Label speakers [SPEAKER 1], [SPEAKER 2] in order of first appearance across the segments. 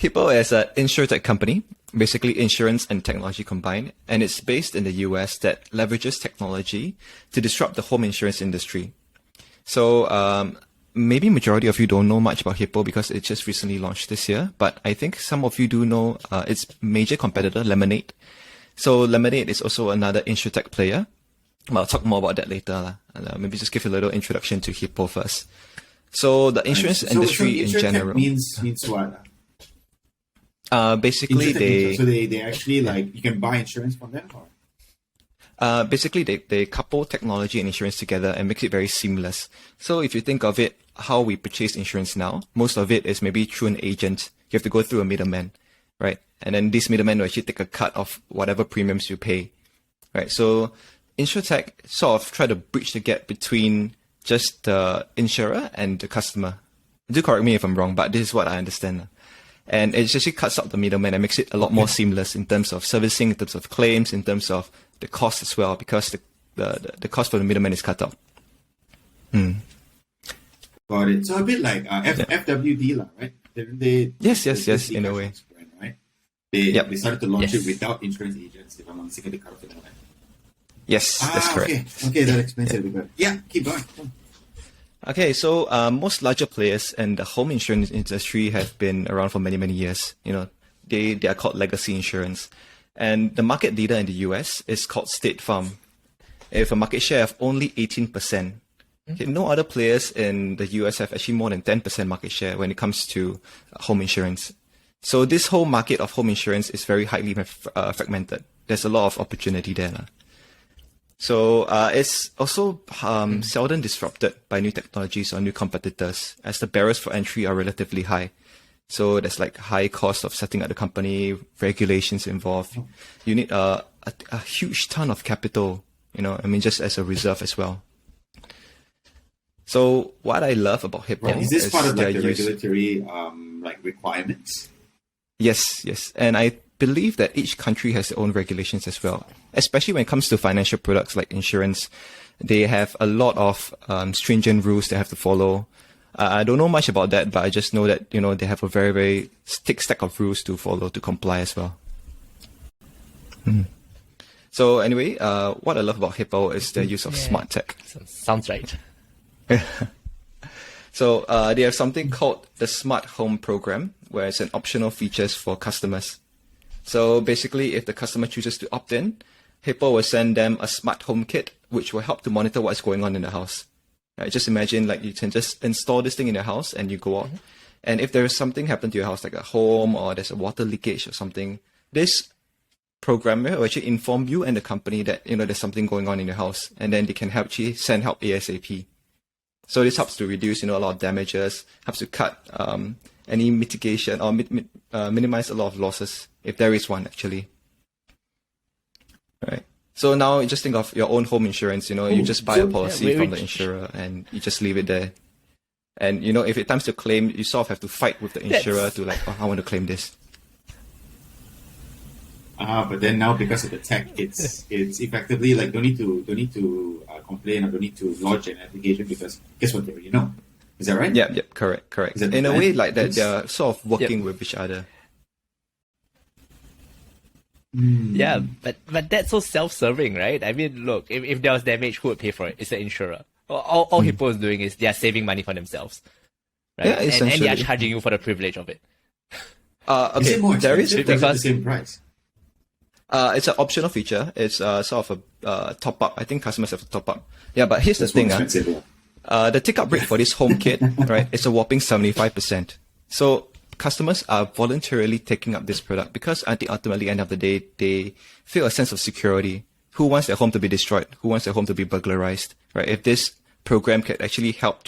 [SPEAKER 1] Hippo is an Insurtech company, basically insurance and technology combined, and it's based in the US that leverages technology to disrupt the home insurance industry. So maybe majority of you don't know much about Hippo because it just recently launched this year, but I think some of you do know its major competitor, Lemonade. So Lemonade is also another Insurtech player. I'll talk more about that later. Maybe just give you a little introduction to Hippo first. So the insurance industry in general
[SPEAKER 2] means what?
[SPEAKER 1] Basically,
[SPEAKER 2] they actually like you can buy insurance from them, or
[SPEAKER 1] basically they couple technology and insurance together and make it very seamless. So if you think of it, how we purchase insurance now, most of it is maybe through an agent. You have to go through a middleman, right? And then this middleman will actually take a cut of whatever premiums you pay, right? So Insurtech sort of try to bridge the gap between just the insurer and the customer. Do correct me if I'm wrong, but this is what I understand. And it actually cuts out the middleman and makes it a lot more seamless in terms of servicing, in terms of claims, in terms of the cost as well, because the cost for the middleman is cut out.
[SPEAKER 2] Got it. So a bit like FWD, right?
[SPEAKER 1] Yes, in a way.
[SPEAKER 2] Brand, right? They started to launch it without insurance agents, if I'm not mistaken, they cut off the middleman.
[SPEAKER 1] Yes, that's correct.
[SPEAKER 2] Okay, that explains it a bit better. Yeah, keep going.
[SPEAKER 1] Okay, so most larger players in the home insurance industry have been around for many, many years. You know, they are called legacy insurance. And the market leader in the US is called State Farm. With a market share of only 18%. Okay, no other players in the US have actually more than 10% market share when it comes to home insurance. So this whole market of home insurance is very highly fragmented. There's a lot of opportunity there. So it's also seldom disrupted by new technologies or new competitors, as the barriers for entry are relatively high. So there's like high cost of setting up the company, regulations involved. You need a huge ton of capital, just as a reserve as well. So what I love about Hippo
[SPEAKER 2] is this part of like the regulatory requirements?
[SPEAKER 1] Yes, and I believe that each country has their own regulations as well, especially when it comes to financial products like insurance. They have a lot of stringent rules they have to follow. I don't know much about that, but I just know that, they have a very, very thick stack of rules to follow to comply as well. So anyway, what I love about Hippo is the use of smart tech.
[SPEAKER 3] Sounds right.
[SPEAKER 1] So they have something called the Smart Home Program, where it's an optional features for customers. So basically, if the customer chooses to opt in, Hippo will send them a smart home kit, which will help to monitor what's going on in the house. Right? Just imagine like you can just install this thing in your house and you go out. And if there is something happen to your house, like a home or there's a water leakage or something, this program will actually inform you and the company that, there's something going on in your house. And then they can actually send help ASAP. So this helps to reduce, a lot of damages, helps to cut any mitigation or minimize a lot of losses, if there is one actually. Right. So now you just think of your own home insurance, you just buy a policy from the insurer and you just leave it there. And, if it comes to claim, you sort of have to fight with the insurer to like, I want to claim this.
[SPEAKER 2] But then now because of the tech, it's effectively like don't need to complain or don't need to lodge an application because guess what, they already know. Is that right?
[SPEAKER 1] Yeah, correct. In a way, like that, they're sort of working with each other.
[SPEAKER 3] Yeah, but that's so self-serving, right? I mean, look, if there was damage, who would pay for it? It's the insurer. All Hippo is doing is they are saving money for themselves, right?
[SPEAKER 1] Yeah,
[SPEAKER 3] and they are charging you for the privilege of it.
[SPEAKER 1] Okay,
[SPEAKER 2] is it more expensive?
[SPEAKER 1] Because
[SPEAKER 2] the same price.
[SPEAKER 1] It's an optional feature. It's sort of a top up. I think customers have to top up. Yeah, but here's the thing. The take-up rate for this home kit, right, is a whopping 75%. So customers are voluntarily taking up this product because I think ultimately, at the end of the day, they feel a sense of security. Who wants their home to be destroyed? Who wants their home to be burglarized? Right? If this program can actually help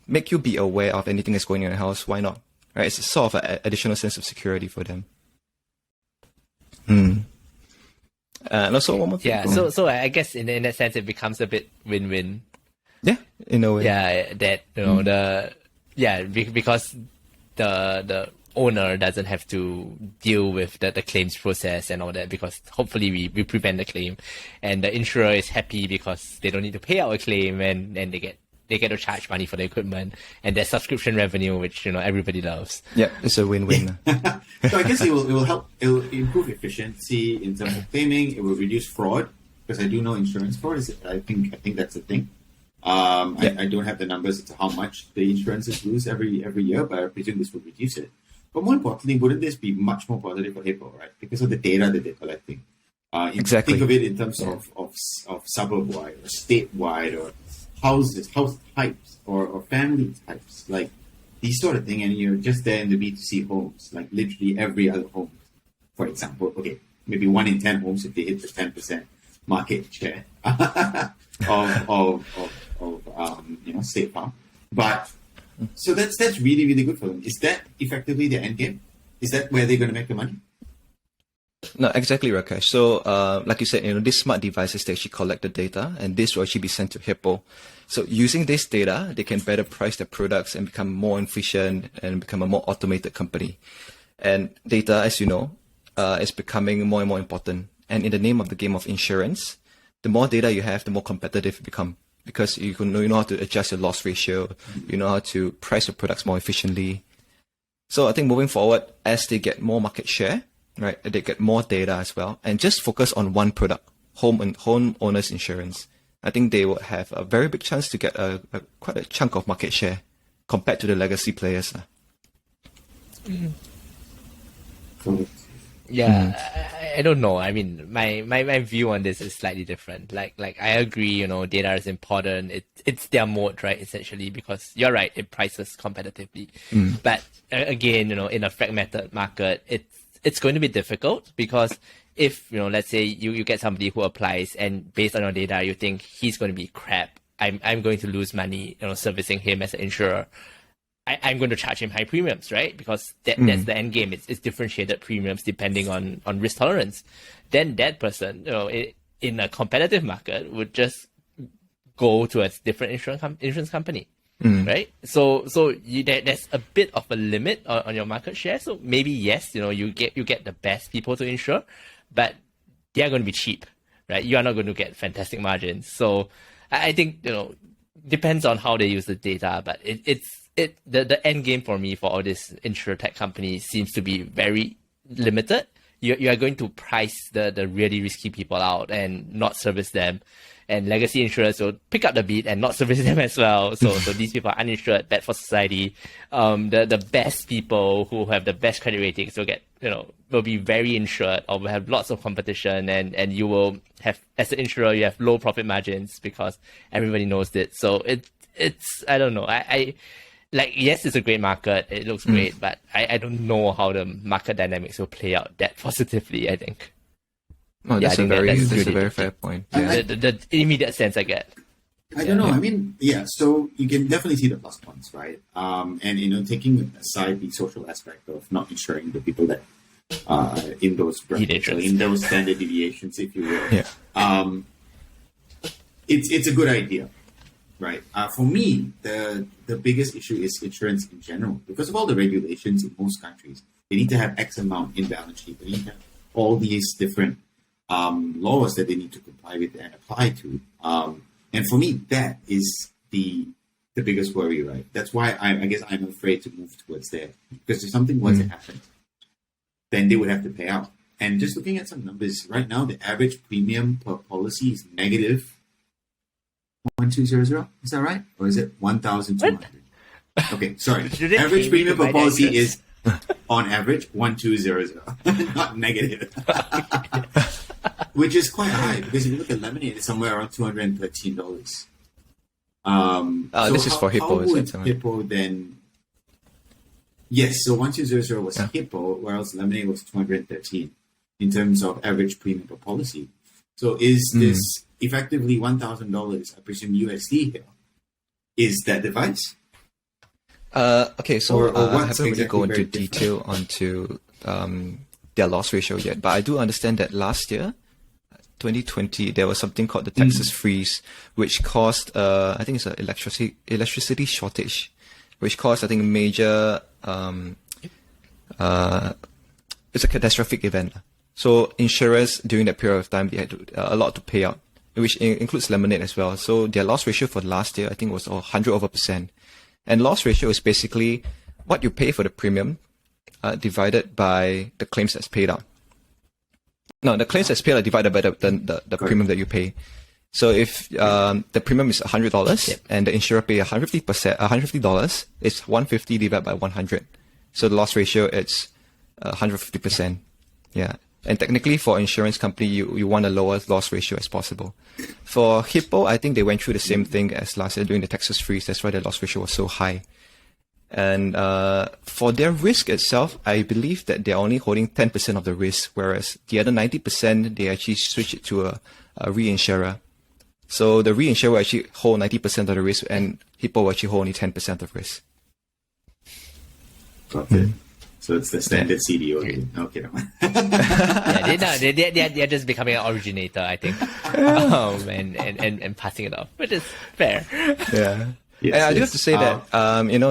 [SPEAKER 1] make you be aware of anything that's going on in your house, why not? Right? It's a sort of an additional sense of security for them. And also one more thing.
[SPEAKER 3] Yeah, so I guess in that sense it becomes a bit win-win.
[SPEAKER 1] Yeah, in a way.
[SPEAKER 3] Yeah, that because the owner doesn't have to deal with the claims process and all that because hopefully we prevent the claim, and the insurer is happy because they don't need to pay out a claim and they get they get to charge money for the equipment, and there's subscription revenue, which everybody loves.
[SPEAKER 1] Yeah, it's a win-win.
[SPEAKER 2] So I guess it will help. It will improve efficiency in terms of claiming. It will reduce fraud, because I do know insurance fraud is. I think that's a thing. I don't have the numbers as to how much the insurances lose every year, but I presume this will reduce it. But more importantly, wouldn't this be much more positive for Hippo, right? Because of the data that they're collecting.
[SPEAKER 1] Exactly.
[SPEAKER 2] Think of it in terms of suburb-wide or state-wide or house types or family types, like these sort of thing. And you're just there in the B2C homes, like literally every other home, for example. Okay, maybe 1 in 10 homes if they hit the 10% market share of State Farm. But so that's really, really good for them. Is that effectively their end game? Is that where they're going to make the money?
[SPEAKER 1] No, exactly, Rakesh. So, like you said, these smart devices, they actually collect the data, and this will actually be sent to Hippo. So using this data, they can better price their products and become more efficient and become a more automated company. And data, as you know, is becoming more and more important. And in the name of the game of insurance, the more data you have, the more competitive you become, because you know how to adjust your loss ratio, you know how to price your products more efficiently. So I think moving forward, as they get more market share, right, they get more data as well, and just focus on one product, home owners insurance, I think they will have a very big chance to get quite a chunk of market share compared to the legacy players.
[SPEAKER 3] Yeah, I don't know. I mean, my view on this is slightly different. Like I agree, data is important. It's their moat, right? Essentially, because you're right, it prices competitively. But again, in a fragmented market, it's going to be difficult, because if, let's say you get somebody who applies and based on your data, you think he's going to be crap. I'm going to lose money, servicing him as an insurer. I'm going to charge him high premiums, right? Because that's the end game. It's differentiated premiums depending on risk tolerance. Then that person, in a competitive market, would just go to a different insurance company, right? So there's a bit of a limit on your market share. So maybe yes, you get the best people to insure, but they are going to be cheap, right? You are not going to get fantastic margins. So I think depends on how they use the data, but the end game for me for all these Insurtech companies seems to be very limited. You are going to price the really risky people out and not service them, and legacy insurers will pick up the beat and not service them as well. So these people are uninsured, bad for society. The best people who have the best credit ratings will get will be very insured, or will have lots of competition, and you will have, as an insurer, you have low profit margins because everybody knows it. So it's I don't know. Yes, it's a great market. It looks great, but I don't know how the market dynamics will play out that positively, I think.
[SPEAKER 1] Oh, that's a very fair point. Yeah.
[SPEAKER 3] The immediate sense I get.
[SPEAKER 2] I don't know. I mean, yeah, so you can definitely see the plus points, right? And, taking aside the social aspect of not insuring the people that in those brackets, or in those standard deviations, if you will.
[SPEAKER 1] Yeah.
[SPEAKER 2] It's a good idea. Right. For me, the biggest issue is insurance in general. Because of all the regulations in most countries, they need to have X amount in balance sheet. They need to have all these different laws that they need to comply with and apply to. And for me, that is the biggest worry, right? That's why I guess I'm afraid to move towards there. Because if something was to happen, then they would have to pay out. And just looking at some numbers, right now, the average premium per policy is negative 1200. Is that right? Or is it 1,200? Okay, sorry. Average premium per policy is on average 1,200, not negative. Which is quite high, because if you look at Lemonade, it's somewhere around $213.
[SPEAKER 1] This is for Hippo,
[SPEAKER 2] how would Hippo then? Yes, so 1,200 was Hippo, whereas Lemonade was 213 in terms of average premium per policy. So is this effectively $1,000, I presume USD here, is that device?
[SPEAKER 1] Okay, so I haven't really
[SPEAKER 2] exactly
[SPEAKER 1] go into detail onto their loss ratio yet, but I do understand that last year, 2020, there was something called the Texas freeze, which caused, I think it's an electricity shortage, which caused, I think, major, it's a catastrophic event. So insurers during that period of time, they had a lot to pay out. which includes Lemonade as well. So their loss ratio for last year, I think, was 100%. And loss ratio is basically what you pay for the premium divided by the claims that's paid out. No, the claims that's paid are divided by the premium that you pay. So if the premium is $100 and the insurer pay $150, it's $150 divided by 100. So the loss ratio is 150%. Yeah. And technically for insurance company, you want a lower loss ratio as possible. For Hippo, I think they went through the same thing as last year during the Texas freeze. That's why the loss ratio was so high. And for their risk itself, I believe that they're only holding 10% of the risk, whereas the other 90%, they actually switch it to a reinsurer. So the reinsurer will actually hold 90% of the risk, and Hippo will actually hold only 10% of risk.
[SPEAKER 2] Got it. So it's the standard CDO again. Okay, no.
[SPEAKER 3] They're just becoming an originator, I think, and passing it off, which is fair.
[SPEAKER 1] Yeah. Yes, and I do have to say that,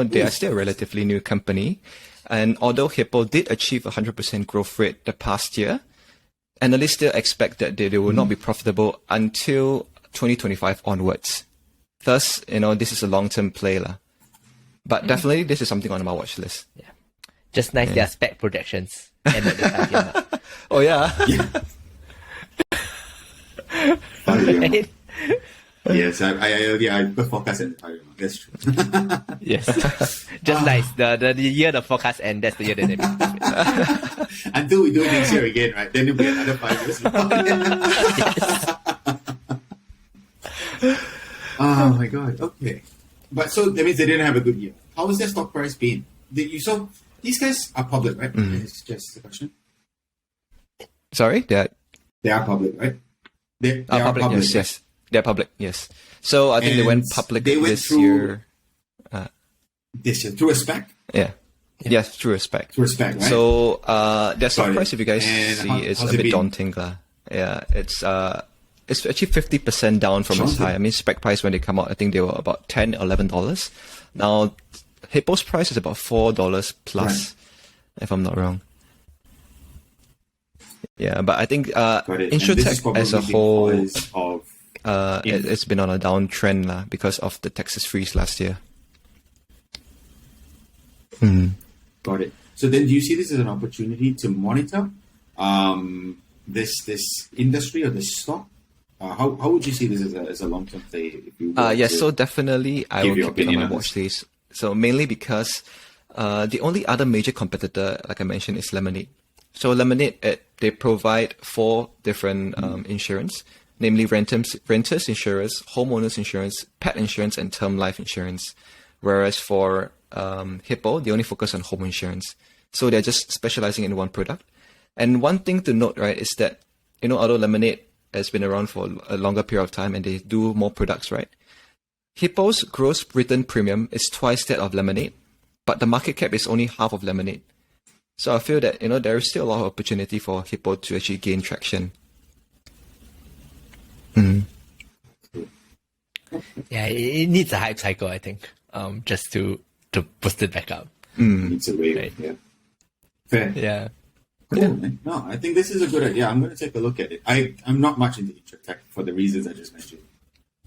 [SPEAKER 1] they are still a relatively new company. And although Hippo did achieve 100% growth rate the past year, analysts still expect that they will not be profitable until 2025 onwards. Thus, this is a long-term play. But definitely, this is something on my watch list.
[SPEAKER 3] Yeah. Just nice, their spec projections. End of the 5-year mark.
[SPEAKER 1] Oh, yeah.
[SPEAKER 3] Right?
[SPEAKER 2] Yes, I put forecast and that's true.
[SPEAKER 3] Yes. Just nice. The year the forecast ends, that's the year that they make.
[SPEAKER 2] Until we do it next year again, right? Then it'll be another 5 years. Oh my god, okay. But so that means they didn't have a good year. How was their stock price been? So these guys are public, right? It's just the question.
[SPEAKER 1] Sorry? They
[SPEAKER 2] are public, right? They are public.
[SPEAKER 1] Yes, yes. They're public, yes. So I think they went public this year.
[SPEAKER 2] This year, through a SPAC?
[SPEAKER 1] Yeah. Yes, through a SPAC.
[SPEAKER 2] Through a SPAC, right?
[SPEAKER 1] So their stock price, if you guys see, is a bit daunting. Yeah, it's actually 50% down from its high. I mean, SPAC price when they come out, I think they were about $10, $11. Now, Hippo's price is about $4 plus, if I'm not wrong. Yeah, but I think Insurtech as a whole, it's been on a downtrend because of the Texas freeze last year.
[SPEAKER 2] Got it. So then, do you see this as an opportunity to monitor this industry or this stock? How would you see this as a long-term play? If you
[SPEAKER 1] yes, so definitely I will keep it on my watch list. So mainly because the only other major competitor, like I mentioned, is Lemonade. So Lemonade, they provide 4 different insurance, namely renters insurance, homeowners insurance, pet insurance, and term life insurance. Whereas for Hippo, they only focus on home insurance. So they're just specializing in one product. And one thing to note, right, is that, although Lemonade has been around for a longer period of time and they do more products, right? Hippo's gross written premium is twice that of Lemonade, but the market cap is only half of Lemonade. So I feel that, there is still a lot of opportunity for Hippo to actually gain traction.
[SPEAKER 3] Yeah, it needs a hype cycle, I think, just to boost it back up.
[SPEAKER 2] It's a wave,
[SPEAKER 3] right.
[SPEAKER 2] Yeah. Fair.
[SPEAKER 3] Yeah.
[SPEAKER 2] Cool, man. No, I think this is a good idea. I'm going to take a look at it. I'm not much into Insurtech for the reasons I just mentioned,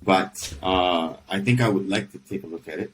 [SPEAKER 2] but I think I would like to take a look at it.